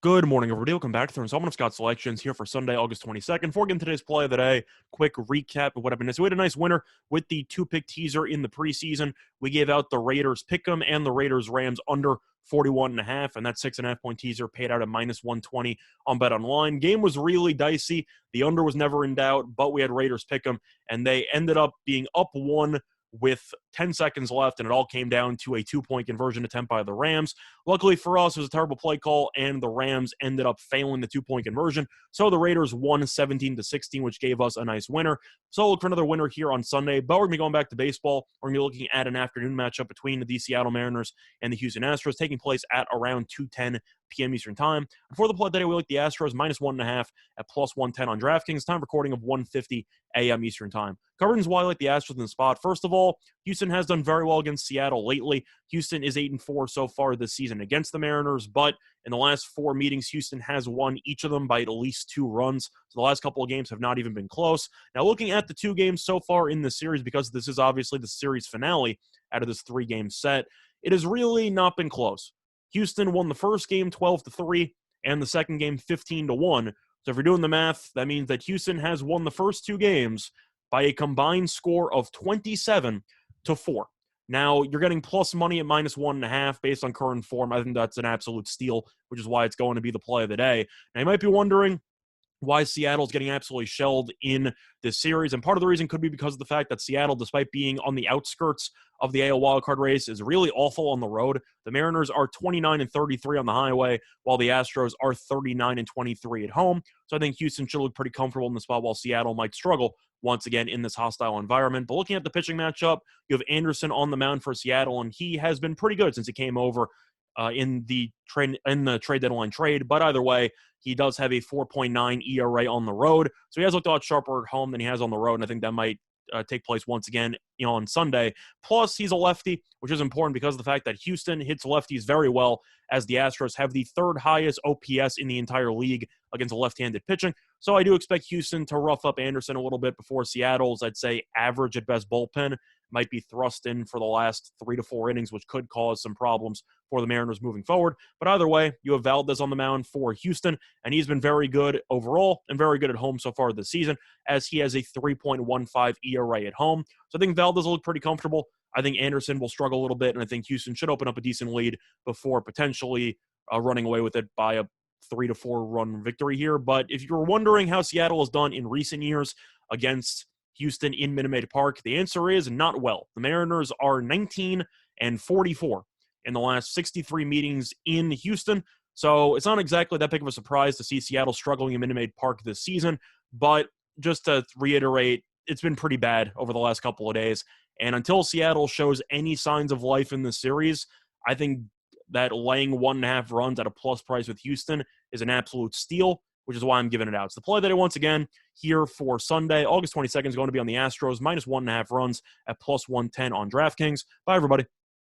Good morning, everybody. Welcome back to the installment of Scott Selections here for Sunday, August 22nd. Before getting today's play of the day, quick recap of what happened. So we had a nice winner with the two-pick teaser in the preseason. We gave out the Raiders pick'em and the Raiders Rams under 41.5, and that 6.5-point teaser paid out at minus 120 on Bet Online. Game was really dicey. The under was never in doubt, but we had Raiders pick'em, and they ended up being up one with 10 seconds left, and it all came down to a two-point conversion attempt by the Rams. Luckily for us, it was a terrible play call, and the Rams ended up failing the two-point conversion. So the Raiders won 17-16, which gave us a nice winner. So we'll look for another winner here on Sunday, but we're going to be going back to baseball. We're going to be looking at an afternoon matchup between the Seattle Mariners and the Houston Astros, taking place at around 2:10 p.m. Eastern Time. And for the play today, we like the Astros minus 1.5 at plus 110 on DraftKings. Time recording of 1:50 a.m. Eastern Time. Covering why I like the Astros in the spot. First of all, Houston has done very well against Seattle lately. Houston is 8-4 so far this season against the Mariners, but in the last four meetings, Houston has won each of them by at least 2 runs. So the last couple of games have not even been close. Now, looking at the 2 games so far in the series, because this is obviously the series finale out of this 3-game set, it has really not been close. Houston won the first game 12-3 and the second game 15-1. So if you're doing the math, that means that Houston has won the first 2 games by a combined score of 27-4. Now, you're getting plus money at minus 1.5 based on current form. I think that's an absolute steal, which is why it's going to be the play of the day. Now, you might be wondering why Seattle's getting absolutely shelled in this series, and part of the reason could be because of the fact that Seattle, despite being on the outskirts of the AL wildcard race, is really awful on the road. The Mariners are 29-33 on the highway, while the Astros are 39-23 at home. So I think Houston should look pretty comfortable in the spot, while Seattle might struggle once again in this hostile environment. But looking at the pitching matchup, you have Anderson on the mound for Seattle, and he has been pretty good since he came over in the trade deadline trade. But either way, he does have a 4.9 ERA on the road, so he has looked a lot sharper at home than he has on the road, and I think that might take place once again, on Sunday. Plus, he's a lefty, which is important because of the fact that Houston hits lefties very well, as the Astros have the 3rd highest OPS in the entire league against left-handed pitching. So I do expect Houston to rough up Anderson a little bit before Seattle's, I'd say, average at best bullpen might be thrust in for the last 3 to 4 innings, which could cause some problems for the Mariners moving forward. But either way, you have Valdez on the mound for Houston, and he's been very good overall and very good at home so far this season, as he has a 3.15 ERA at home. So I think Valdez will look pretty comfortable. I think Anderson will struggle a little bit, and I think Houston should open up a decent lead before potentially running away with it by a 3 to 4 run victory here. But if you're wondering how Seattle has done in recent years against Houston in Minute Maid Park, the answer is not well. The Mariners are 19-44 in the last 63 meetings in Houston. So it's not exactly that big of a surprise to see Seattle struggling in Minute Maid Park this season. But just to reiterate, it's been pretty bad over the last couple of days. And until Seattle shows any signs of life in this series, I think that laying 1.5 runs at a plus price with Houston is an absolute steal, which is why I'm giving it out. It's the play that I once again here for Sunday, August 22nd, is going to be on the Astros, minus 1.5 runs at plus 110 on DraftKings. Bye, everybody.